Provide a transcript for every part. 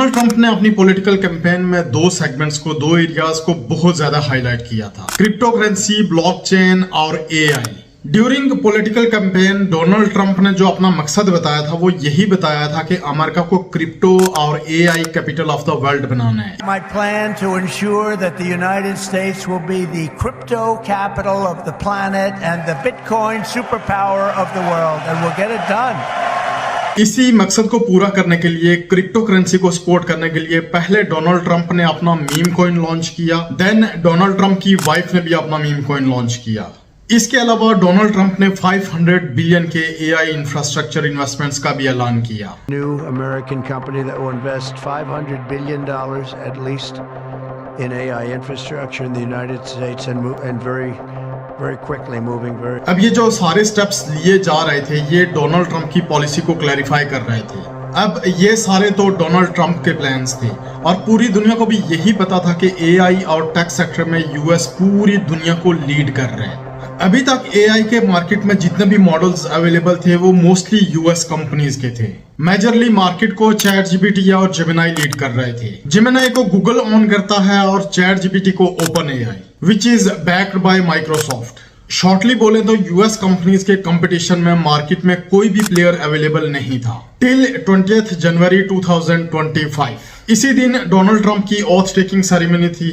Donald Trump ने अपनी political campaign में दो सेगमेंट्स को, दो एरियाज को बहुत ज्यादा हाईलाइट किया था, क्रिप्टो करेंसी, ब्लॉकचेन और AI. During political campaign Donald Trump ने जो अपना मकसद बताया था वो यही बताया था कि अमेरिका को क्रिप्टो और AI capital of the world बनाना है। My plan to ensure that the United States will be the crypto capital of the planet and the Bitcoin superpower of the world, and we'll get it done. इसी मकसद को पूरा करने के लिए, crypto currency को सपोर्ट करने के लिए पहले डोनाल्ड ट्रंप ने अपना मीम कॉइन लॉन्च किया, देन डोनाल्ड ट्रंप की वाइफ ने भी अपना मीम कॉइन लॉन्च किया। इसके अलावा डोनाल्ड ट्रंप ने 500 बिलियन के एआई इंफ्रास्ट्रक्चर इन्वेस्टमेंट्स का भी ऐलान किया। New American company that will invest $500 billion at least in AI infrastructure in the United States and very quickly moving very. अब ये जो सारे स्टेप्स लिए जा रहे थे ये डोनाल्ड ट्रंप की पॉलिसी को क्लैरिफाई कर रहे थे। अब ये सारे तो डोनाल्ड ट्रंप के प्लान्स थे और पूरी दुनिया को भी यही पता था कि एआई और टेक सेक्टर में यूएस पूरी दुनिया को लीड कर रहे हैं। अभी तक एआई के मार्केट में जितने भी मॉडल्स अवेलेबल थे वो मोस्टली यूएस कंपनीज के थे। मेजरली मार्केट को चैट जीपीटी और जेमिनाई लीड कर रहे थे। जेमिनाई को गूगल ओन करता है और चैट जीपीटी को open AI which is backed by Microsoft. Shortly बोले तो यूएस कंपनीज के कंपटीशन में मार्केट में कोई भी प्लेयर अवेलेबल नहीं था टिल 20 जनवरी 2025। इसी दिन डोनाल्ड ट्रंप की ऑथ टेकिंग सेरेमनी थी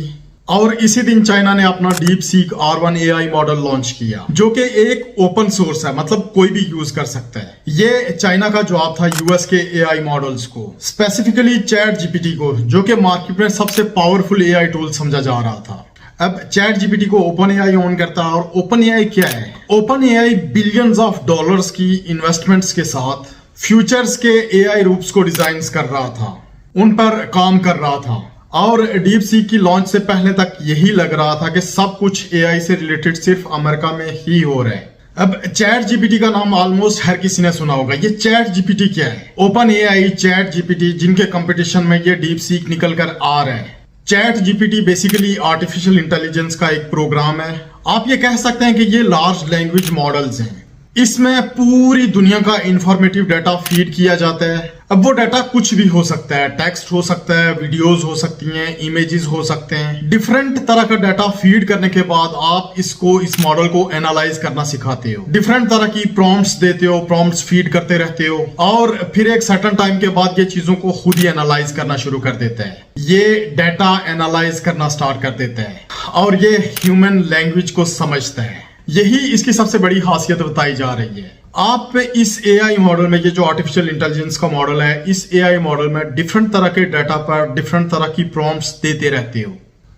और इसी दिन चाइना ने अपना deep seek R1 AI model launch किया जो कि एक ओपन सोर्स है, मतलब कोई भी यूज कर सकता है। ये चाइना का जवाब था यूएस के AI मॉडल्स को, स्पेसिफिकली चैट जीपीटी को, जो कि मार्केट में सबसे पावरफुल AI टूल समझा जा रहा था। अब चैट जीपीटी को ओपन AI ऑन करता है और ओपन AI क्या है? Open AI billions of dollars की इन्वेस्टमेंट्स के साथ फ्यूचर्स के AI रूप्स को डिजाइन कर रहा था, उन पर काम कर रहा था और डीप सीक की लॉन्च से पहले तक यही लग रहा था कि सब कुछ एआई से रिलेटेड सिर्फ अमेरिका में ही हो रहा है। अब चैट जीपीटी का नाम ऑलमोस्ट हर किसी ने सुना होगा। ये चैट जीपीटी क्या है? ओपन एआई, चैट जीपीटी, जिनके कंपटीशन में ये डीप सीक निकल कर आ रहा है। Chat GPT basically artificial intelligence का एक प्रोग्राम है। आप ये कह सकते हैं कि ये लार्ज लैंग्वेज मॉडल्स हैं। इसमें पूरी दुनिया का इंफॉर्मेटिव डाटा फीड किया जाता है। अब वो डाटा कुछ भी हो सकता है, टेक्स्ट हो सकता है, वीडियोस हो सकती हैं, इमेजेस हो सकते हैं। डिफरेंट तरह का डाटा फीड करने के बाद आप इस मॉडल को एनालाइज करना सिखाते हो, डिफरेंट तरह की प्रॉम्प्ट्स देते हो, प्रॉम्प्ट्स फीड करते रहते हो और फिर एक सर्टेन टाइम के बाद ये चीजों को खुद ही एनालाइज करना शुरू कर देता है। ये डाटा एनालाइज करना स्टार्ट कर देता है और ये ह्यूमन लैंग्वेज को समझता है। यही इसकी सबसे बड़ी खासियत बताई जा रही है। आप इस एआई मॉडल में, ये जो आर्टिफिशियल इंटेलिजेंस का मॉडल है, इस एआई मॉडल में डिफरेंट तरह के डाटा पर डिफरेंट तरह की प्रॉम्प्ट्स देते रहते हो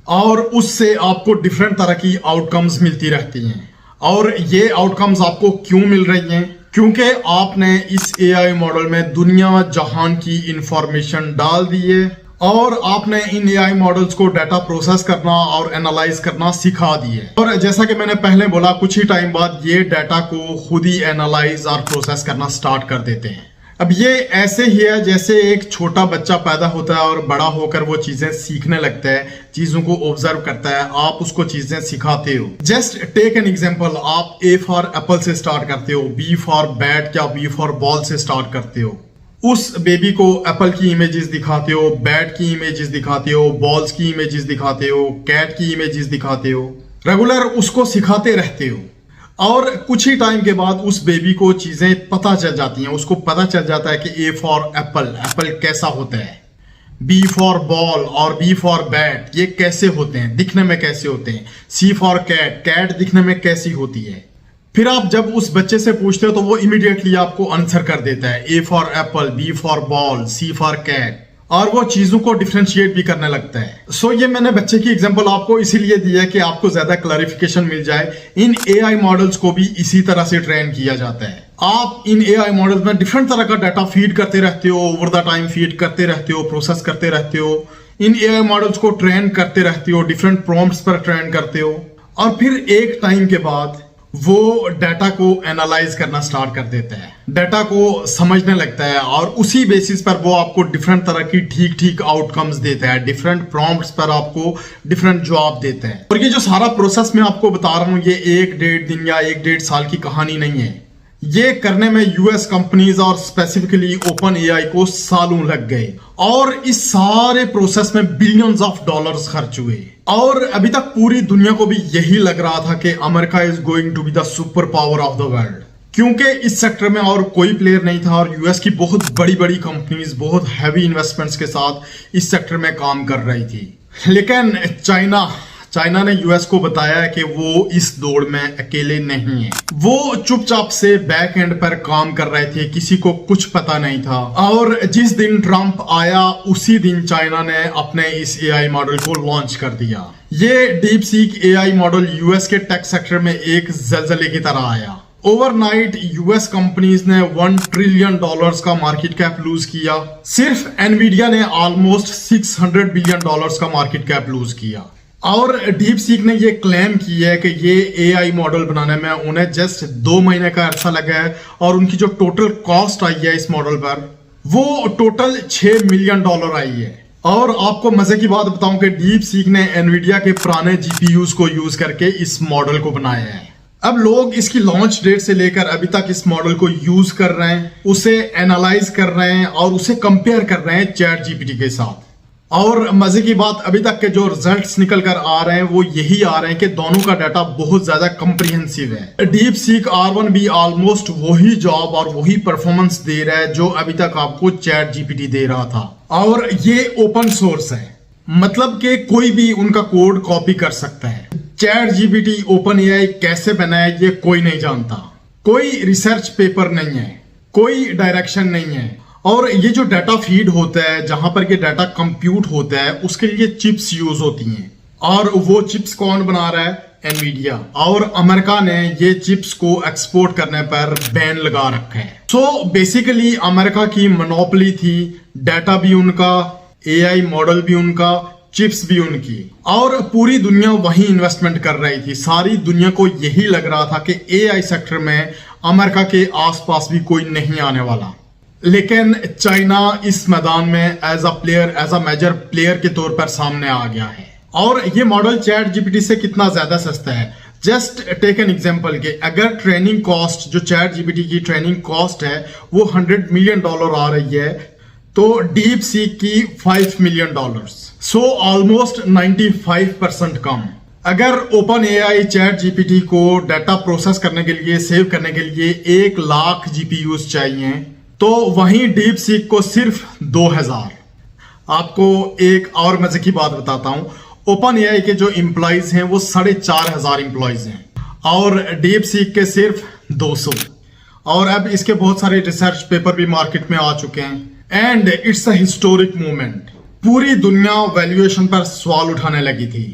और उससे आपको डिफरेंट तरह की आउटकम्स मिलती रहती हैं। और ये आउटकम्स आपको क्यों मिल रही हैं? क्योंकि आपने इस एआई मॉडल में दुनिया जहान की इंफॉर्मेशन डाल दी है और आपने इन एआई मॉडल्स को डाटा प्रोसेस करना और एनालाइज करना सिखा दिए। और जैसा कि मैंने पहले बोला, कुछ ही टाइम बाद ये डाटा को खुद ही एनालाइज और प्रोसेस करना स्टार्ट कर देते हैं। अब ये ऐसे ही है जैसे एक छोटा बच्चा पैदा होता है और बड़ा होकर वो चीजें सीखने लगता है, चीजों को ऑब्जर्व करता है, आप उसको चीजें सिखाते हो। जस्ट टेक एन एग्जांपल, आप A फॉर एप्पल से स्टार्ट करते हो, B फॉर बैट या B फॉर बॉल से स्टार्ट करते हो। उस बेबी को एप्पल की इमेजेस दिखाते हो, बैट की इमेजेस दिखाते हो, बॉल्स की इमेजेस दिखाते हो, कैट की इमेजेस दिखाते हो, रेगुलर उसको सिखाते रहते हो और कुछ ही टाइम के बाद उस बेबी को चीजें पता चल जाती हैं। उसको पता चल जाता है कि A फॉर एप्पल, एप्पल कैसा होता है, B फॉर बॉल और B फॉर बैट ये कैसे होते हैं, दिखने में कैसे होते हैं, C फॉर कैट, कैट दिखने में कैसी होती है। फिर आप जब उस बच्चे से पूछते हो तो वो इमीडिएटली आपको आंसर कर देता है, A for apple, B for ball, C for cat, और वो चीजों को डिफरेंशिएट भी करने लगता है। सो ये मैंने बच्चे की एग्जांपल आपको इसीलिए दी है कि आपको ज्यादा क्लैरिफिकेशन मिल जाए। इन एआई मॉडल्स को भी इसी तरह से ट्रेन किया जाता है। आप इन एआई मॉडल्स में डिफरेंट तरह का डाटा फीड करते रहते हो, ओवर द टाइम फीड करते रहते हो, प्रोसेस करते रहते हो, इन एआई मॉडल्स को ट्रेन करते रहते हो, डिफरेंट प्रॉम्प्ट्स पर ट्रेन करते हो और फिर एक टाइम के बाद वो डाटा को एनालाइज करना स्टार्ट कर देता है, डाटा को समझने लगता है और उसी बेसिस पर वो आपको डिफरेंट तरह की ठीक आउटकम्स देता है, डिफरेंट प्रॉम्प्ट्स पर आपको डिफरेंट जवाब देता है। और ये जो सारा प्रोसेस मैं आपको बता रहा हूँ ये 1-1.5 दिन या 1-1.5 साल की कहानी नहीं है। ये करने में यूएस कंपनीज और स्पेसिफिकली ओपन एआई को सालों लग गए और इस सारे प्रोसेस में बिलियंस ऑफ डॉलर्स खर्च हुए। और अभी तक पूरी दुनिया को भी यही लग रहा था कि America is going to be the super power of the world, क्योंकि इस सेक्टर में और कोई प्लेयर नहीं था और यूएस की बहुत बड़ी बड़ी कंपनीज बहुत हैवी इन्वेस्टमेंट्स के साथ इस सेक्टर में काम कर रही थी। लेकिन चाइना ने यूएस को बताया है कि वो इस दौड़ में अकेले नहीं है। वो चुपचाप से बैक एंड पर काम कर रहे थे, किसी को कुछ पता नहीं था। और जिस दिन ट्रंप आया उसी दिन चाइना ने अपने इस एआई मॉडल को लॉन्च कर दिया। ये deep seek AI model US के टेक सेक्टर में एक जलजले की तरह आया। ओवरनाइट यूएस कंपनीज ने $1 ट्रिलियन का मार्केट कैप लूज किया। सिर्फ एनवीडिया ने ऑलमोस्ट $600 बिलियन का मार्केट कैप लूज किया। और डीप सीक ने ये क्लेम किया है कि ये एआई मॉडल बनाने में उन्हें जस्ट 2 महीने का अरसा लगा है और उनकी जो टोटल कॉस्ट आई है इस मॉडल पर वो टोटल $6 मिलियन आई है। और आपको मजे की बात बताऊं कि डीप सीक ने एनवीडिया के पुराने जीपीयूज को यूज करके इस मॉडल को बनाया है। अब लोग इसकी लॉन्च डेट से लेकर अभी तक इस मॉडल को यूज कर रहे हैं, उसे एनालाइज कर रहे हैं और उसे कंपेयर कर रहे हैं चैट जीपीटी के साथ। और मजे की बात, अभी तक के जो रिजल्ट्स निकल कर आ रहे हैं वो यही आ रहे हैं कि दोनों का डाटा बहुत ज्यादा कॉम्प्रिहेंसिव है। डीप सीक R1 भी ऑलमोस्ट वही जॉब और वही परफॉर्मेंस दे रहा है जो अभी तक आपको चैट जीपीटी दे रहा था। और ये ओपन सोर्स है, मतलब कि कोई भी उनका कोड कॉपी कर सकता है। चैट जीपीटी ओपन एआई कैसे बना है ये कोई नहीं जानता, कोई रिसर्च पेपर नहीं है, कोई डायरेक्शन नहीं है। और ये जो डाटा फीड होता है, जहां पर ये डाटा कंप्यूट होता है, उसके लिए चिप्स यूज होती हैं। और वो चिप्स कौन बना रहा है? एनवीडिया। और अमेरिका ने ये चिप्स को एक्सपोर्ट करने पर बैन लगा रखा है। सो बेसिकली अमेरिका की मोनोपोली थी, डाटा भी उनका, एआई मॉडल भी उनका, चिप्स भी उनकी। और पूरी दुनिया वही इन्वेस्टमेंट कर रही थी। सारी दुनिया को यही लग रहा था कि एआई सेक्टर में अमेरिका के आसपास भी कोई नहीं आने वाला। लेकिन चाइना इस मैदान में एज अ मेजर प्लेयर के तौर पर सामने आ गया है। और ये मॉडल चैट जीपीटी से कितना ज्यादा सस्ता है। जस्ट टेक एन एग्जांपल के अगर ट्रेनिंग कॉस्ट, जो चैट जीपीटी की ट्रेनिंग कॉस्ट है वो $100 मिलियन आ रही है, तो डीप सीक की $5 मिलियन, सो ऑलमोस्ट 95% कम। अगर ओपन एआई चैट जीपीटी को डाटा प्रोसेस करने के लिए, सेव करने के लिए 1 लाख जीपीयूज चाहिए, तो वहीं डीप सीक को सिर्फ 2000। आपको एक और मजे की बात बताता हूं, ओपन एआई के जो एम्प्लॉइज हैं वो 4500 एम्प्लॉइज हैं और डीप सीक के सिर्फ 200। और अब इसके बहुत सारे रिसर्च पेपर भी मार्केट में आ चुके हैं and it's a historic movement. पूरी दुनिया वैल्यूएशन पर सवाल उठाने लगी थी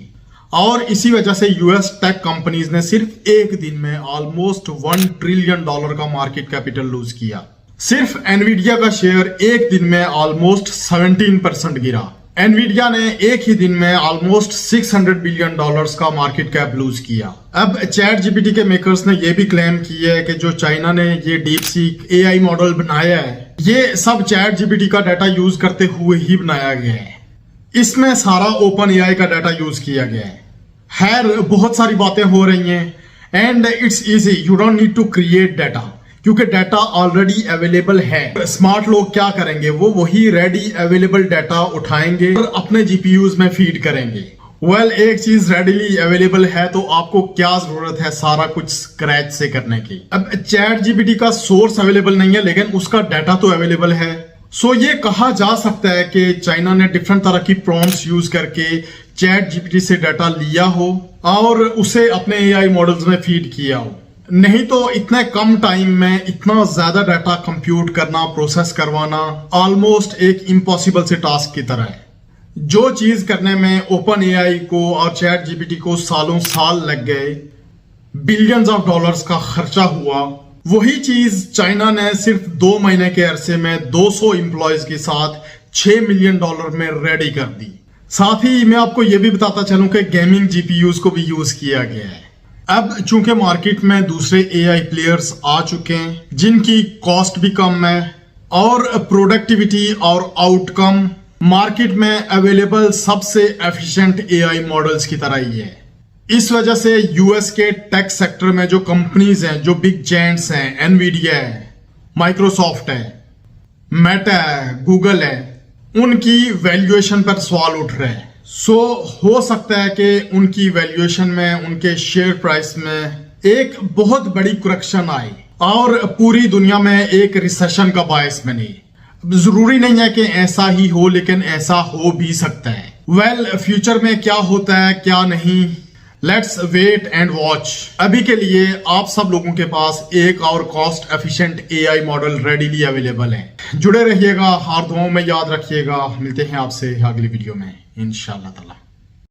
और इसी वजह से यूएस टेक कंपनीज ने सिर्फ एक दिन में ऑलमोस्ट $1 ट्रिलियन का मार्केट कैपिटल लूज किया। सिर्फ एनवीडिया का शेयर एक दिन में ऑलमोस्ट 17% गिरा। एनवीडिया ने एक ही दिन में ऑलमोस्ट $600 बिलियन का मार्केट कैप लूज किया। अब चैट जीपीटी के मेकर्स ने यह भी क्लेम किया है कि जो चाइना ने ये डीप सीक एआई मॉडल बनाया है, ये सब चैट जीपीटी का डाटा यूज करते हुए ही बनाया गया है। इसमें सारा ओपन एआई का डाटा यूज किया गया है। खैर, बहुत सारी बातें हो रही हैं and it's easy, you don't need to create data, क्योंकि डाटा ऑलरेडी अवेलेबल है। स्मार्ट लोग क्या करेंगे, वो वही रेडी अवेलेबल डाटा उठाएंगे और अपने जीपीयूज में फीड करेंगे। वेल, एक चीज रेडीली अवेलेबल है तो आपको क्या जरूरत है सारा कुछ स्क्रैच से करने की। अब चैट जीपीटी का सोर्स अवेलेबल नहीं है लेकिन उसका डाटा तो अवेलेबल है। सो ये कहा जा सकता है कि चाइना ने डिफरेंट तरह की प्रॉम्प्ट्स यूज करके चैट जीपीटी से डाटा लिया हो और उसे अपने एआई मॉडल्स में फीड किया हो। नहीं तो इतने कम टाइम में इतना ज्यादा डाटा कंप्यूट करना, प्रोसेस करवाना ऑलमोस्ट एक इम्पॉसिबल से टास्क की तरह है। जो चीज करने में ओपन एआई को और चैट जीपीटी को सालों साल लग गए, बिलियंस ऑफ डॉलर्स का खर्चा हुआ, वही चीज चाइना ने सिर्फ 2 महीने के अरसे में 200 एम्प्लॉयज के साथ $6 मिलियन में रेडी कर दी। साथ ही मैं आपको यह भी बताता चलूं कि गेमिंग जीपीयूज को भी यूज किया गया है। अब चूंकि मार्केट में दूसरे एआई प्लेयर्स आ चुके हैं जिनकी कॉस्ट भी कम है और प्रोडक्टिविटी और आउटकम मार्केट में अवेलेबल सबसे एफिशिएंट एआई मॉडल्स की तरह ही है। इस वजह से यूएस के टेक सेक्टर में जो कंपनीज हैं, जो बिग जेंट्स हैं, एनवीडिया है, माइक्रोसॉफ्ट है, मेटा है, गूगल है, उनकी वैल्यूएशन पर सवाल उठ रहे हैं। सो हो सकता है कि उनकी वैल्यूएशन में, उनके शेयर प्राइस में एक बहुत बड़ी करेक्शन आए और पूरी दुनिया में एक रिसेशन का बायस बने। जरूरी नहीं है कि ऐसा ही हो, लेकिन ऐसा हो भी सकता है। वेल, फ्यूचर में क्या होता है क्या नहीं, लेट्स वेट एंड वॉच। अभी के लिए आप सब लोगों के पास एक और cost efficient AI model readily available है। जुड़े रहिएगा, हार दुआओं में याद रखिएगा। मिलते हैं आपसे अगली वीडियो में इंशाअल्लाह ताला।